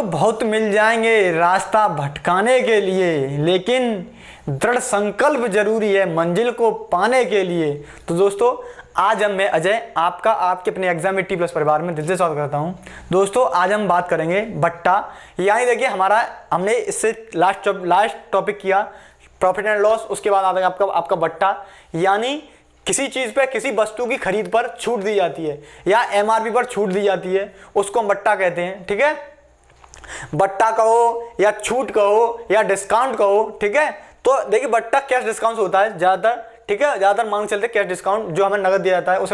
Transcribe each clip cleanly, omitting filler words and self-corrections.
बहुत मिल जाएंगे रास्ता भटकाने के लिए, लेकिन दृढ़ संकल्प जरूरी है मंजिल को पाने के लिए। तो दोस्तों आज मैं अजय आपका आपके अपने एग्जाम में T+ परिवार में दिल से स्वागत करता हूं। दोस्तों आज हम बात करेंगे बट्टा, यानी देखिए हमने इससे लास्ट टॉपिक किया प्रॉफिट एंड लॉस, उसके बाद आता है आपका बट्टा, यानी किसी चीज पे किसी वस्तु की खरीद पर छूट दी जाती है या MRP पर छूट दी जाती है, उसको हम बट्टा कहते हैं। ठीक है, बट्टा कहो या छूट कहो या डिस्काउंट कहो। ठीक है, तो देखिए बट्टा कैश डिस्काउंट होता है ज्यादातर। ठीक है, ज्यादातर मांग चलते कैश डिस्काउंट, जो हमें नगद दिया जाता है उस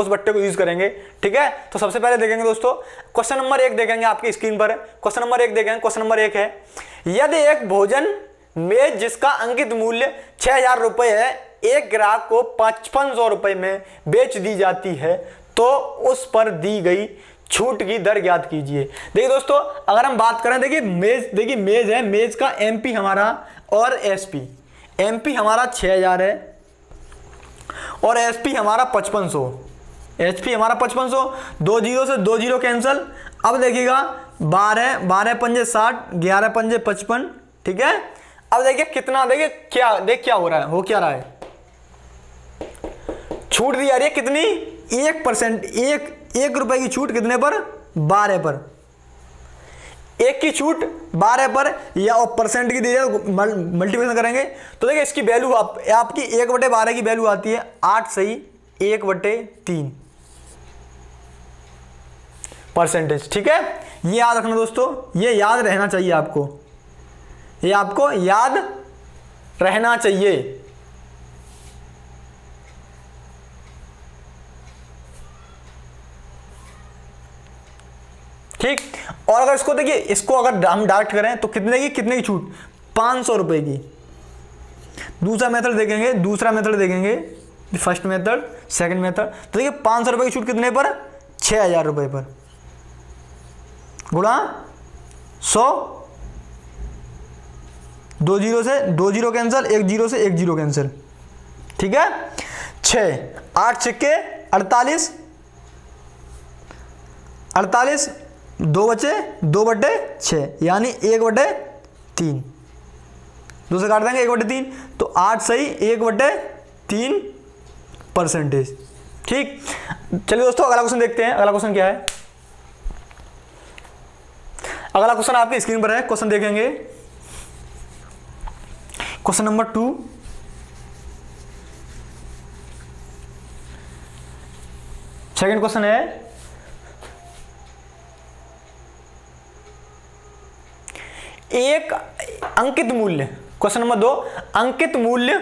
बट्टे को यूज करेंगे। ठीक है, तो सबसे पहले देखेंगे दोस्तों क्वेश्चन नंबर 1 देखेंगे, आपकी स्क्रीन पर क्वेश्चन नंबर 1 देखेंगे। क्वेश्चन नंबर 1 है, यदि एक भोजन मेज जिसका अंकित मूल्य 6000 रुपए है एक ग्राहक को 5500 रुपए में बेच दी जाती है, तो उस पर दी गई छूट की दर ज्ञात कीजिए। देखिए दोस्तों अगर हम बात करें, देखिए मेज है, मेज का MP हमारा और SP, MP हमारा 6000 है और SP हमारा 5500, HP हमारा 5500, 2 जीरो से 2 जीरो कैंसल। अब देखिएगा 12 पंजे 60, 11 पंजे 55। ठीक है, अब देखिए कितना, देखिए क्या हो रहा है, हो क्या रहा है, छूट दी जा रही है कितनी, 1%, एक रुपए की छूट कितने पर, 12 पर, एक की छूट 12 पर, या परसेंट की दी जाए मल्टीप्लिकेशन करेंगे तो देखिए इसकी वैल्यू आपकी 1/12 की वैल्यू आती है 8 सही 1/3 परसेंटेज। ठीक है, ये याद रखना दोस्तों, ये याद रहना चाहिए आपको, ये आपको याद रहना चाहिए। ठीक, और अगर इसको देखिए, इसको अगर हम डायरेक्ट करें तो कितने की छूट, 500 रुपए की। दूसरा मेथड देखेंगे, फर्स्ट मेथड, सेकंड मेथड, तो देखिए 500 रुपए की छूट कितने पर, 6000 रुपए पर, गुणा 100, 2 जीरो से 2 जीरो कैंसल, 1 जीरो से 1 जीरो कैंसल। ठीक है, 6 8 छिक्के 48, 2 बचे 2/6, यानी 1/3, दूसरे काट देंगे 1/3, तो 8 सही 1/3 परसेंटेज। ठीक, चलिए दोस्तों अगला क्वेश्चन देखते हैं। अगला क्वेश्चन क्या है, अगला क्वेश्चन आपकी स्क्रीन पर है, क्वेश्चन देखेंगे क्वेश्चन नंबर 2। सेकंड क्वेश्चन है, एक अंकित मूल्य, क्वेश्चन नंबर 2, अंकित मूल्य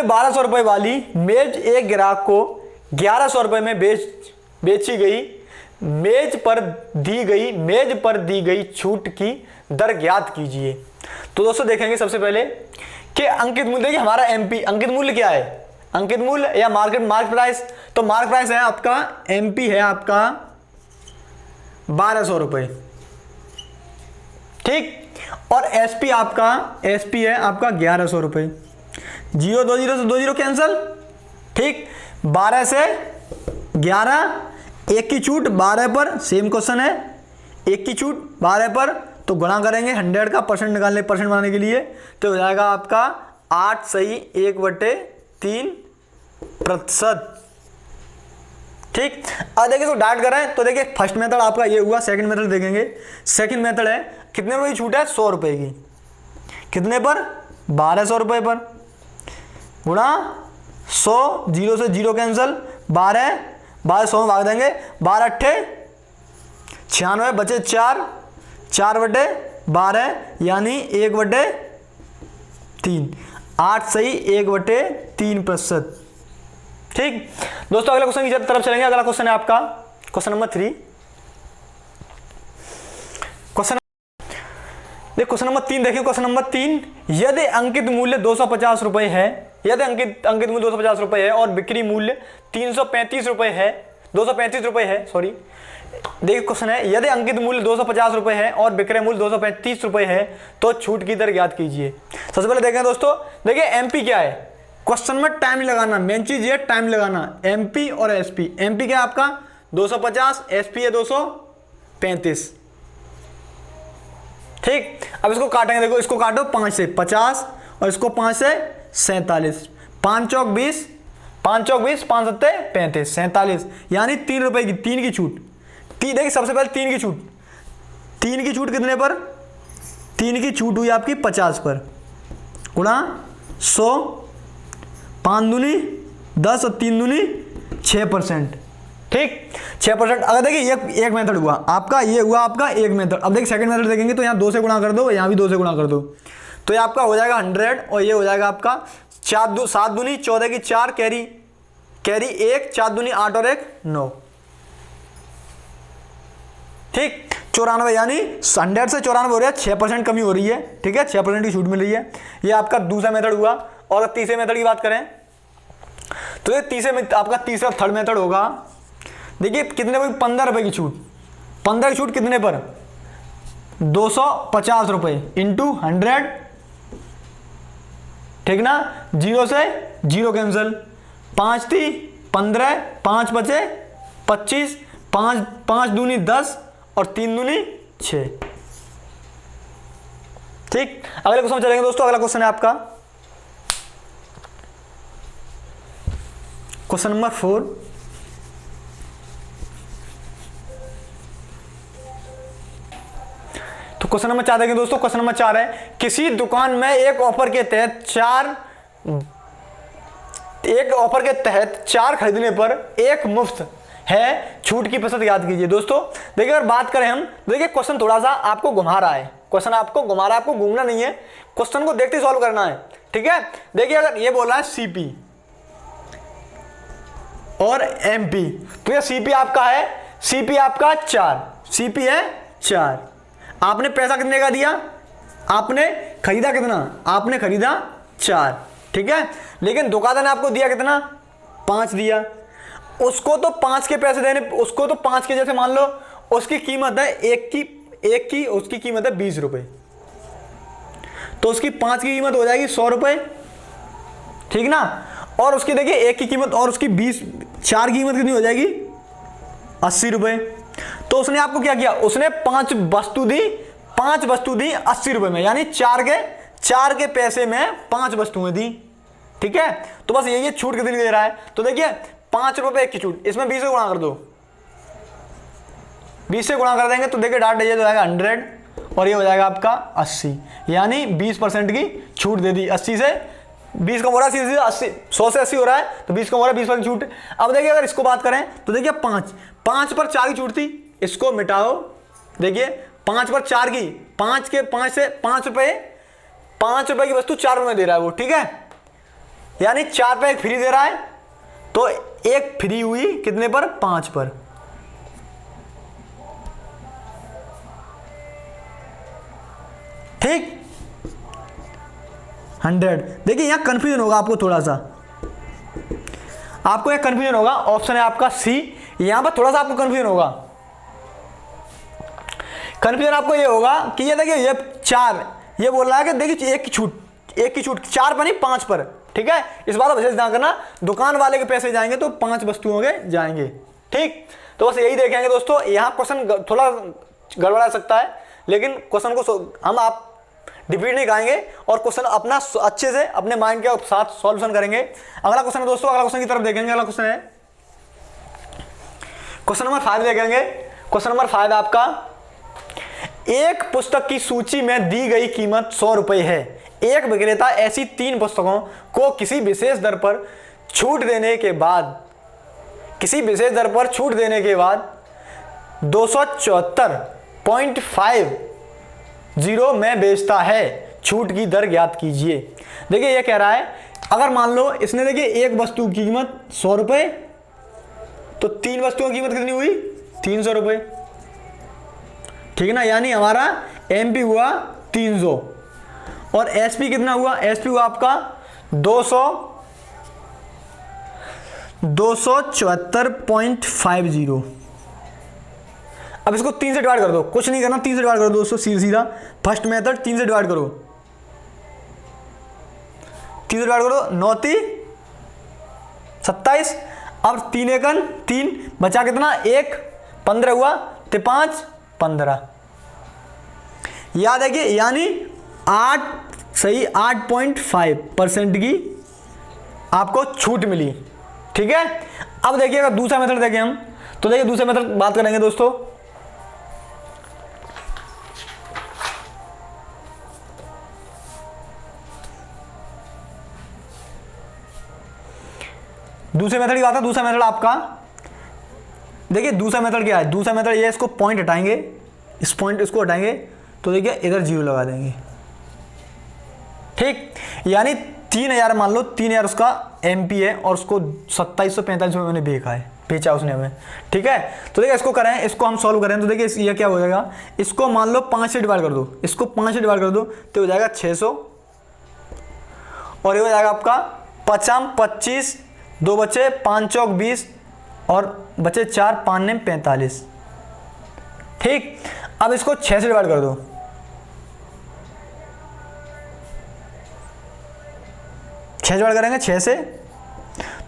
1200 रुपए वाली मेज एक ग्राहक को 1100 रुपए में बेची गई, मेज पर दी गई छूट की दर ज्ञात कीजिए। तो दोस्तों देखेंगे सबसे पहले कि अंकित मूल्य, देखिए हमारा MP अंकित मूल्य क्या है, अंकित मूल्य या मार्क प्राइस, तो मार्क प्राइस है आपका, MP है आपका 1200 रुपए। ठीक, और SP है आपका 1100 रुपए। 2 जीरो से 2 जीरो कैंसल। ठीक, 12 से 11, एक की छूट 12 पर, सेम क्वेश्चन है, एक की छूट 12 पर, तो गुणा करेंगे 100 का परसेंट बनाने के लिए, तो हो जाएगा आपका 8 सही 1/3%। ठीक, अब देखिए तो डायरेक्ट करें तो देखिए फर्स्ट मेथड आपका ये हुआ, सेकंड मेथड देखेंगे। सेकंड मेथड है, कितने रुपए की छूट है, 100 रुपए की, कितने पर, 1200 रुपए पर, गुणा 100, जीरो से जीरो कैंसल, 12 100 में भाग देंगे, 12 8 96 बचे 4/12, यानी 1/3, 8 सही 1/3%। ठीक दोस्तों, अगला क्वेश्चन की तरफ चलेंगे। अगला क्वेश्चन है आपका क्वेश्चन नंबर 3। क्वेश्चन नंबर 3 देखिए, क्वेश्चन नंबर 3, यदि अंकित मूल्य 250 रुपए है, अंकित मूल्य 250 रुपए है और बिक्री मूल्य 335 रुपए है, 235 रुपए है, सॉरी। देखिए क्वेश्चन है, यदि अंकित मूल्य 250 रुपए है और विक्रय मूल्य 235 रुपए है, तो छूट की दर ज्ञात कीजिए। सबसे पहले देखें दोस्तों, देखिए MP क्या है, क्वेश्चन में टाइम लगाना, मेन चीज ये टाइम लगाना। MP और SP, MP क्या है आपका 250, SP है 235। ठीक, अब इसको काटेंगे, देखो इसको काटो 5 से 50 और इसको 5 से 47, 5 चौक 20, 5 चौक 20, 5 सत्ते 35, 47, यानी 3 रुपए की, 3 की छूट। देखिए सबसे पहले 3 की छूट, 3 की छूट कितने पर? 3 की छूट हुई आपकी 50 पर, गुणा 100, 5 दूनी 10 और 3 दूनी 6%। ठीक, 6%। अगर देखिए एक मेथड हुआ आपका, ये हुआ आपका एक मेथड। अब देखिए सेकंड मेथड देखेंगे तो यहाँ 2 से गुणा कर दो, यहाँ भी 2 से गुणा कर दो, तो ये आपका हो जाएगा 100 और ये हो जाएगा आपका 7 दूनी 14 की 4, कैरी 1, 4 दूनी 8 और 1 9। ठीक, 94, यानी 100 से 94 हो रहा है, 6% कमी हो रही है। ठीक है, 6% की छूट मिल रही है। ये आपका दूसरा मेथड हुआ। और तीसरे मेथड की बात करें तो ये आपका तीसरा थर्ड मेथड होगा। देखिए कितने पर? 15 रुपए की छूट। 15 की छूट कितने पर? 250 रुपए इंटू 100। ठीक ना, 0 से 0 कैंसिल, 5 थी 15, 5 बचे 25, 5 दूनी 10 और 3 दूनी 6। ठीक, अगले क्वेश्चन चलेंगे दोस्तों। अगला क्वेश्चन है आपका क्वेश्चन नंबर 4। तो क्वेश्चन नंबर 4 देखेंगे दोस्तों। क्वेश्चन नंबर 4 है, किसी दुकान में एक ऑफर के तहत 4 खरीदने पर 1 मुफ्त है, छूट की प्रतिशत याद कीजिए। दोस्तों देखिए अगर बात करें हम, देखिए क्वेश्चन थोड़ा सा आपको घुमा रहा है, क्वेश्चन आपको घुमा रहा है, आपको घूमना नहीं है, क्वेश्चन को देखते ही सॉल्व करना है। ठीक है, देखिए अगर ये बोला है सीपी और एमपी, तो ये सीपी आपका है, सीपी आपका 4, सीपी है 4। आपने पैसा कितने का दिया? आपने खरीदा कितना? आपने खरीदा 4। ठीक है, लेकिन दुकानदार ने आपको दिया कितना? 5 दिया। उसको तो 5 के पैसे देने, उसको तो 5 के, जैसे मान लो उसकी कीमत है एक की उसकी कीमत है 20 रुपए, तो उसकी 5 की कीमत हो जाएगी 100 रुपए। ठीक ना, और उसकी देखिए एक की कीमत और उसकी 4 की कीमत कितनी हो जाएगी? 80 रुपए। तो उसने आपको क्या किया? उसने 5 वस्तु दी 80 रुपए में, यानी 4 के पैसे में 5 वस्तुएं दी। ठीक है, तो बस यही छूट कितनी दे रहा है। तो देखिए 5 रुपए एक की छूट, इसमें 20 से गुणा कर दो, 20 से गुणा कर देंगे तो देखिए डाट ये हो जाएगा 100 और ये हो जाएगा आपका 80, यानी 20% की छूट दे दी। 80 से 20 कम हो रहा है, 80 100 से 80 हो रहा है तो 20 कम हो रहा है, 20% छूट। अब देखिए अगर इसको बात करें तो देखिए 5 पर 4 की छूट थी, इसको मिटाओ। देखिए 5 पर 4 की, 5 से 5 रुपए की वस्तु 4 रुपए में दे रहा है वो। ठीक है, यानी 4 पे एक फ्री दे रहा है, तो एक फ्री हुई कितने पर? 5 पर। ठीक, 100। देखिए यहां कंफ्यूजन होगा आपको, थोड़ा सा आपको यह कंफ्यूजन होगा। ऑप्शन है आपका सी, यहां पर थोड़ा सा आपको कंफ्यूजन होगा। कंफ्यूजन आपको ये होगा कि ये देखिए ये 4, ये बोल रहा है कि देखिए एक की छूट 4 पर नहीं 5 पर। ठीक है, इस बात का विशेष ध्यान करना, दुकान वाले के पैसे जाएंगे तो 5 वस्तुओं के जाएंगे। ठीक, तो बस यही देखेंगे दोस्तों। यहाँ क्वेश्चन थोड़ा गड़बड़ा सकता है, लेकिन क्वेश्चन को हम आप रिपीट नहीं करेंगे और क्वेश्चन अपना अच्छे से अपने माइंड के साथ सॉल्यूशन करेंगे। अगला क्वेश्चन है दोस्तों, अगला क्वेश्चन की तरफ देखेंगे। अगला क्वेश्चन है क्वेश्चन नंबर 5 देखेंगे। क्वेश्चन नंबर 5 आपका, एक पुस्तक की सूची में दी गई कीमत 100 रुपए है। एक विक्रेता ऐसी 3 पुस्तकों को किसी विशेष दर पर छूट देने के बाद 274.50 में बेचता है, छूट की दर ज्ञात कीजिए। देखिए ये कह रहा है, अगर मान लो इसने देखिए एक वस्तु की कीमत 100 रुपए, तो 3 वस्तुओं की कीमत कितनी हुई? 300 रुपए। ठीक है ना, यानी हमारा एमपी हुआ 300 और एसपी कितना हुआ? एसपी हुआ आपका 274.50। अब इसको 3 से डिवाइड कर दो, कुछ नहीं करना, 3 से डिवाइड कर दो दोस्तों, सीधा फर्स्ट मेथड 3 से डिवाइड करो, 3 से डिवाइड करो, 9 × 27। अब 3 एकन 3 बचा कितना 1, 15 हुआ तो 5 15, याद है कि यानी 8.5% की आपको छूट मिली। ठीक है, अब देखिए अगर दूसरा मेथड देखें हम, तो देखिए दूसरे मेथड बात करेंगे दोस्तों। दूसरे मेथड की बात है, दूसरा मेथड आपका देखिए दूसरा मेथड क्या है, दूसरा मेथड ये, इसको पॉइंट हटाएंगे, इस पॉइंट इसको हटाएंगे तो देखिए इधर 0 लगा देंगे। ठीक, यानी 3000 मान लो 3000 उसका MP है और उसको 2745 रुपये मैंने बेचा उसने हमें। ठीक है, तो देखिए इसको करें, इसको हम सॉल्व करें तो देखिए ये क्या हो जाएगा, इसको मान लो 5 से डिवाइड कर दो, इसको 5 से डिवाइड कर दो तो हो जाएगा 600, और ये हो जाएगा आपका 5 25, 2 बचे 5 चौक 20 और बचे 4 5 9 45। ठीक, अब इसको 6 से डिवाइड कर दो, 6 डिवाइड करेंगे 6 से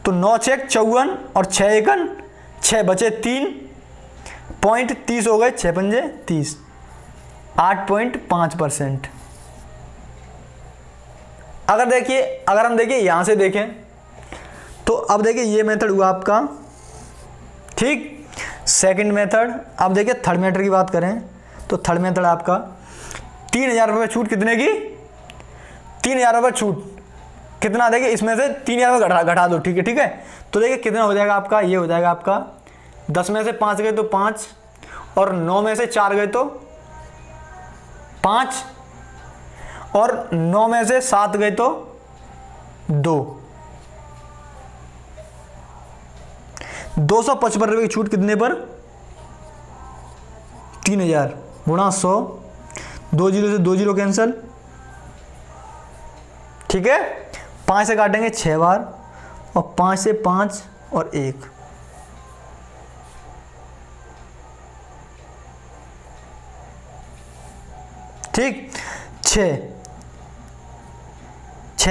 तो 9 6 54 और 6 एकन 6 बचे 3.30 हो गए, 6 पंजे 30, 8.5%। अगर हम देखिए यहां से देखें तो अब देखिए ये मेथड हुआ आपका। ठीक, सेकंड मेथड। अब देखिए थर्ड मेथड की बात करें तो थर्ड मेथड आपका 3000 रुपये छूट कितने की, 3000 रुपये छूट कितना, देखिए इसमें से 3000 घटा दो। ठीक है, तो देखिए कितना हो जाएगा आपका, ये हो जाएगा आपका 10 में से 5 गए तो 5, और 9 में से 4 गए तो 5, और 9 में से 7 गए तो 2, 255 रुपये की छूट कितने पर, 3000 गुणा 100, 2 0 से 2 0 कैंसिल। ठीक है, 5 से काटेंगे 6 बार, और 5 से 5 और 1, ठीक, 6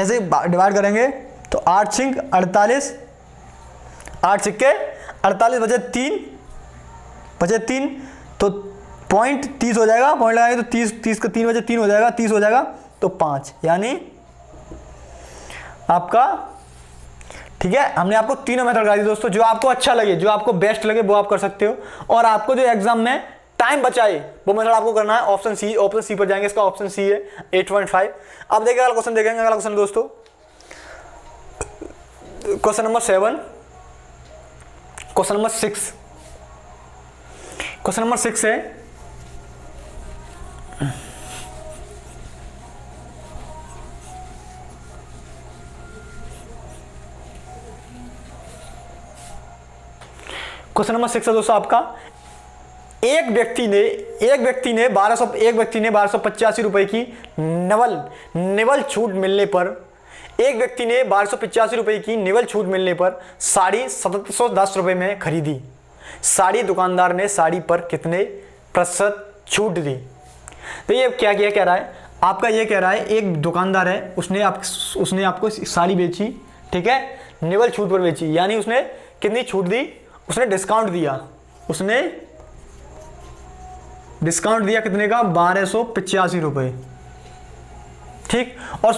से डिवाइड करेंगे तो 8 6 48, 8 सिक्के 48 बचे 3 तो 0.30 हो जाएगा, पॉइंट लगाएंगे तो 30 का 3 बचे 3 हो जाएगा, 30 हो जाएगा तो 5, यानी आपका। ठीक है, हमने आपको तीनों मेथड बता दी दोस्तों, जो आपको अच्छा लगे, जो आपको बेस्ट लगे वो आप कर सकते हो, और आपको जो एग्जाम में टाइम बचाए वो मेथड आपको करना है। ऑप्शन सी पर जाएंगे, इसका ऑप्शन सी है 8.5। अब देखिए अगला क्वेश्चन देखेंगे, अगला क्वेश्चन दोस्तों question number 7, question number 6। Question number 6 है क्वेश्चन नंबर 6 है दोस्तों आपका, एक व्यक्ति ने 1285 रुपए की निवल छूट मिलने पर, एक व्यक्ति ने 1285 रुपए की निवल छूट मिलने पर साड़ी 710 रुपए में खरीदी। साड़ी दुकानदार ने साड़ी पर कितने % छूट दी। तो ये क्या कह रहा है आपका, ये कह रहा है एक दुकानदार है, उसने आपको साड़ी बेची। ठीक है, निवल छूट पर बेची, यानी उसने कितनी छूट दी, उसने डिस्काउंट दिया, कितने का, 1285 रुपए। ठीक, और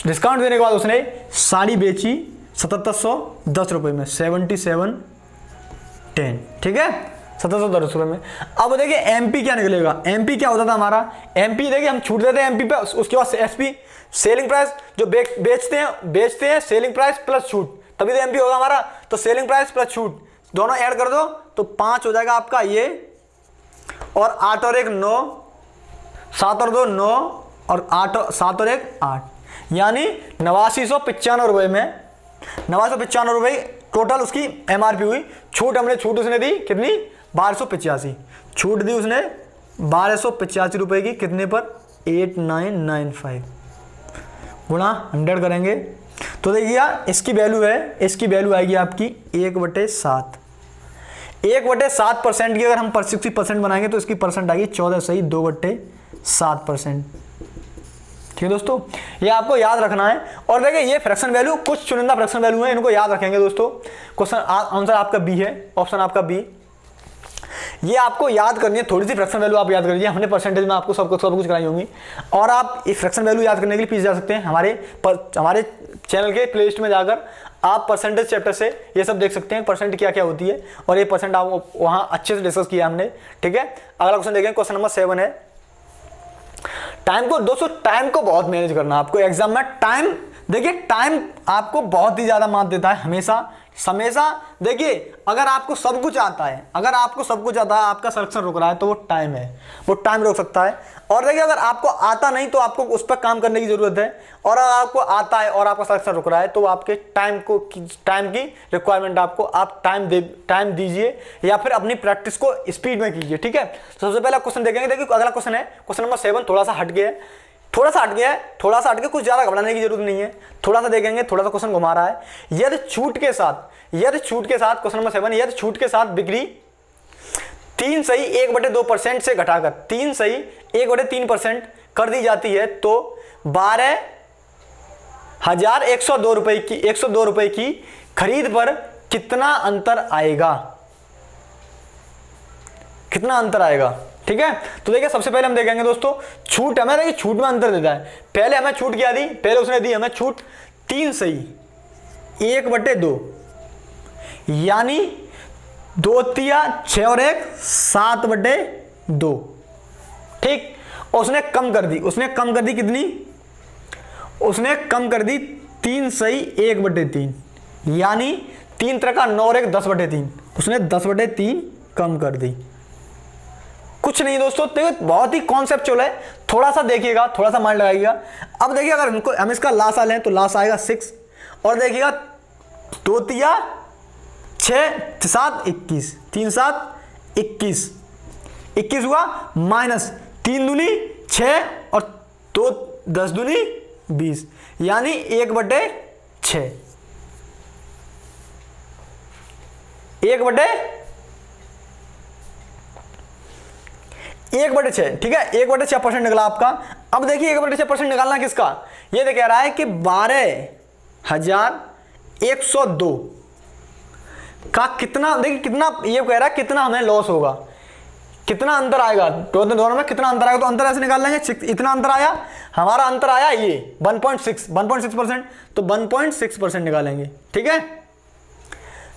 डिस्काउंट देने के बाद उसने साड़ी बेची 7710 रुपए में, 7710। ठीक है, 7710 रुपए में। अब देखिए MP क्या निकलेगा, MP क्या होता था हमारा, MP देखिए हम छूट देते हैं MP पे, उसके बाद SP सेलिंग प्राइस, जो बेचते हैं सेलिंग प्राइस प्लस छूट, तभी तो MP होगा हमारा। तो सेलिंग प्राइस प्लस छूट दोनों ऐड कर दो तो 5 हो जाएगा आपका ये, और 8 और 1 9, 7 और 2 9, और 7 और 1 8, यानी 8995 रुपए में, 8995 रुपए टोटल उसकी MRP हुई। छूट उसने दी कितनी, 1285, छूट दी उसने 1285 रुपए की, कितने पर, 8995 गुणा 100 करेंगे तो देखिए इसकी वैल्यू आएगी आपकी 1/7। 1/7% की अगर हम 60% बनाएंगे तो इसकी परसेंट आएगी 14 सही 2/7%। ठीक है दोस्तों, ये आपको याद रखना है। और देखिए ये फ्रैक्शन वैल्यू कुछ चुनिंदा फ्रैक्शन वैल्यू है, इनको याद रखेंगे दोस्तों। क्वेश्चन आंसर आपका बी है, ऑप्शन आपका बी। ये आपको याद करनी है, थोड़ी सी फ्रैक्शन वैल्यू आप याद करिए, हमने परसेंटेज में आपको सब कुछ कराई होंगी। और आप ये फ्रैक्शन वैल्यू याद करने के लिए पीछे जा सकते हैं, हमारे चैनल के प्ले लिस्ट में जाकर आप परसेंटेज चैप्टर से ये सब देख सकते हैं, परसेंट क्या क्या होती है, और ये परसेंट आप वहाँ अच्छे से डिस्कस किया हमने। ठीक है, अगला क्वेश्चन देखें, क्वेश्चन नंबर 7 है। टाइम को दोस्तों, टाइम को बहुत मैनेज करना है आपको एग्जाम में। टाइम देखिए, टाइम आपको बहुत ही ज्यादा मात देता है हमेशा हमेशा। देखिए अगर आपको सब कुछ आता है, आपका सिलेक्शन रुक रहा है तो वो टाइम है, वो टाइम रोक सकता है। और देखिए अगर आपको आता नहीं तो आपको उस पर काम करने की जरूरत है, और अगर आपको आता है और आपका सिलेक्शन रुक रहा है तो आपके टाइम की रिक्वायरमेंट आपको, आप टाइम दीजिए या फिर अपनी प्रैक्टिस को स्पीड में कीजिए। ठीक है, तो सबसे पहला क्वेश्चन देखेंगे। देखिए अगला क्वेश्चन है क्वेश्चन नंबर 7, थोड़ा सा हट गया है, थोड़ा सा हट के कुछ ज्यादा घबराने की जरूरत नहीं है। थोड़ा सा देखेंगे, थोड़ा सा क्वेश्चन घुमा रहा है। यदि छूट के साथ क्वेश्चन नंबर 7, यदि छूट के साथ बिक्री 3 सही 1/2% से घटाकर 3 सही 1/3% कर दी जाती है तो 12,102 रुपए की खरीद पर कितना अंतर आएगा? कितना अंतर आएगा? ठीक है, तो देखिए सबसे पहले हम देखेंगे दोस्तों, छूट हमें, देखिए छूट में अंतर देता है। पहले हमें छूट क्या दी? पहले उसने दी हमें छूट 3 सही 1/2, यानी 2 तिया 6 और 1 7/2। ठीक, उसने कम कर दी कितनी? उसने कम कर दी 3 सही 1/3, यानी 3 तरह का 9 और 1 10/3, उसने 10/3 कम कर दी। कुछ नहीं दोस्तों, तो बहुत ही कॉन्सेप्चुअल है, थोड़ा सा देखिएगा, थोड़ा सा माइंड लगाइएगा। अब देखिए अगर हम इसका लास्ट आ लें तो लास्ट आएगा 6, और देखिएगा 2 तिया 6 7 21, 3 7 21 हुआ, माइनस 3 दूनी 6 और 2 10 दूनी 20, यानी 1/6 1/6। ठीक है, 1/6% निकला आपका। अब देखिए 1/6% निकालना किसका? ये कह रहा है कि 12,102 का कितना, देखिए कितना, ये कह रहा है कितना हमें लॉस होगा, कितना अंतर आएगा दोनों में, कितना अंतर आएगा। तो अंतर ऐसे निकाल लेंगे, इतना अंतर आया, हमारा अंतर आया ये 1.6%, तो 1.6% निकालेंगे। ठीक है,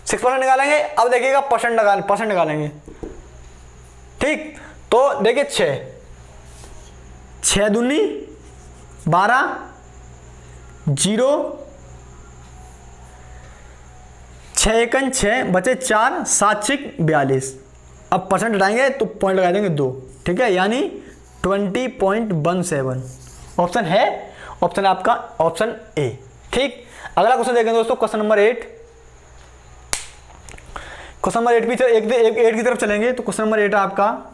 6% निकालेंगे। अब देखिएगा परसेंट निकालेंगे। ठीक, तो देखिए 6 दूनी 12, 0 6 एकन 6 बचे 4 7 6 42। अब परसेंट हटाएंगे तो पॉइंट लगा देंगे 2। ठीक है, यानी 20.17 ऑप्शन है, ऑप्शन आपका ऑप्शन ए। ठीक, अगला क्वेश्चन देखेंगे दोस्तों, क्वेश्चन नंबर 8। क्वेश्चन नंबर 8 भी 8 की तरफ चलेंगे। तो क्वेश्चन नंबर 8 आपका,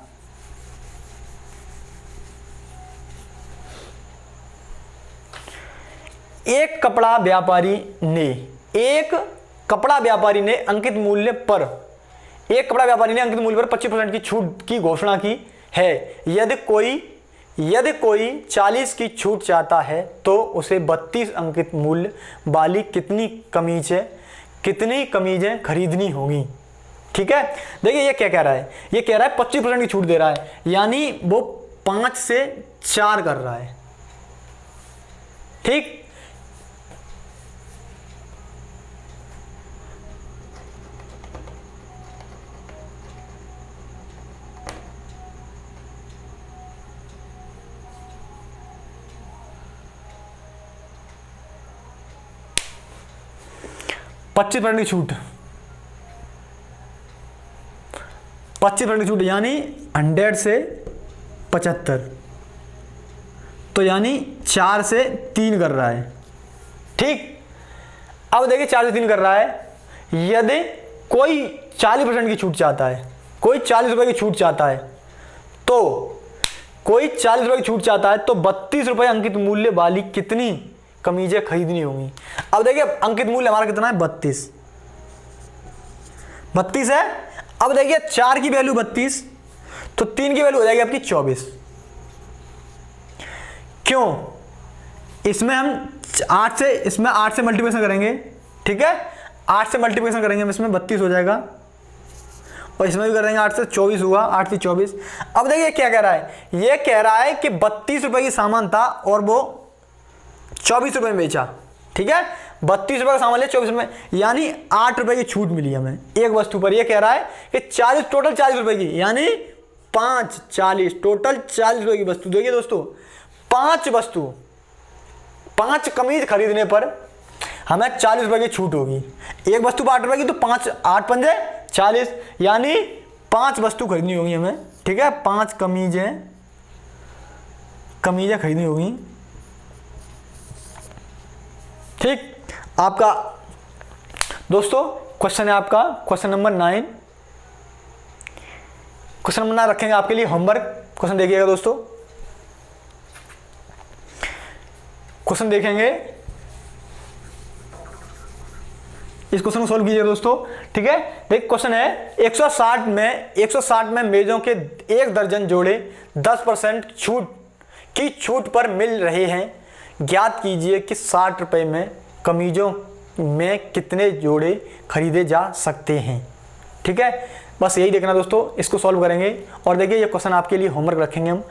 एक कपड़ा व्यापारी ने अंकित मूल्य पर 25% की छूट की घोषणा की है। यदि कोई 40 की छूट चाहता है तो उसे 32 अंकित मूल्य वाली कितनी कमीजें खरीदनी होगी? ठीक है, देखिए ये क्या कह रहा है, ये कह रहा है 25% की छूट दे रहा है, यानी वो 5 से 4 कर रहा है। ठीक, पच्चीस परसेंट की छूट यानी 100 से 75, तो यानी 4 से 3 कर रहा है। ठीक, अब देखिए 4 से 3 कर रहा है। यदि कोई 40% की छूट चाहता है, कोई 40 रुपए की छूट चाहता है तो 32 रुपए अंकित मूल्य वाली कितनी कमीजें खरीदनी होंगी? अब देखिए अंकित मूल्य हमारा कितना है? 32 है। अब देखिए 4 की वैल्यू 32, तो 3 की वैल्यू हो जाएगी आपकी 24। क्यों? इसमें हम 8 से मल्टीप्लिकेशन करेंगे, ठीक है, 8 से मल्टीप्लिकेशन करेंगे हम, इसमें 32 हो जाएगा, और इसमें भी करेंगे 8 से 24 हुआ, 8 से 24। अब देखिए क्या कह रहा है, ये कह रहा है कि 32 रुपए की सामान था और वो 24 रुपए में बेचा, ठीक है, 32 रुपए का सामान लिया 24 रुपए, यानी 8 रुपए की छूट मिली हमें एक वस्तु पर। ये कह रहा है कि 40 टोटल 40 रुपए की, यानी 5 40 टोटल 40 रुपए की वस्तु। देखिए दोस्तों, 5 कमीज खरीदने पर हमें 40 रुपए की छूट होगी। एक वस्तु पर 8 रुपए की, तो 5 8 पंजे 40, यानी 5 वस्तु खरीदनी होगी हमें, ठीक है, 5 कमीजें खरीदनी होगी, ठीक। आपका दोस्तों क्वेश्चन है आपका क्वेश्चन नंबर 9। क्वेश्चन नंबर 9 रखेंगे आपके लिए होमवर्क। क्वेश्चन देखिएगा दोस्तों, क्वेश्चन देखेंगे, इस क्वेश्चन को सॉल्व कीजिएगा दोस्तों, ठीक है। देख क्वेश्चन है 160 में मेजों के 1 दर्जन जोड़े 10% छूट पर मिल रहे हैं। ज्ञात कीजिए कि 60 रुपए में कमीजों में कितने जोड़े खरीदे जा सकते हैं, ठीक है। बस यही देखना दोस्तों, इसको सॉल्व करेंगे। और देखिए ये क्वेश्चन आपके लिए होमवर्क रखेंगे हम,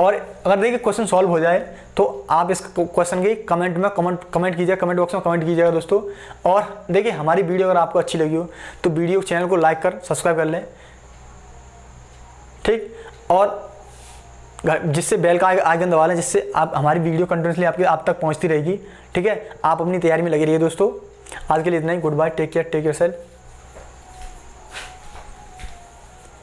और अगर देखिए क्वेश्चन सॉल्व हो जाए तो आप इस क्वेश्चन की कमेंट में कमेंट कीजिएगा, कमेंट बॉक्स में कमेंट कीजिएगा दोस्तों। और देखिए हमारी वीडियो अगर आपको अच्छी लगी हो तो वीडियो चैनल को लाइक कर सब्सक्राइब कर लें, ठीक, और जिससे बेल का आइकन दबा लें, जिससे आप हमारी वीडियो कंटिन्यूसली आप तक पहुंचती रहेगी, ठीक है। आप अपनी तैयारी में लगे रहिए दोस्तों। आज के लिए इतना ही, good bye, take care self.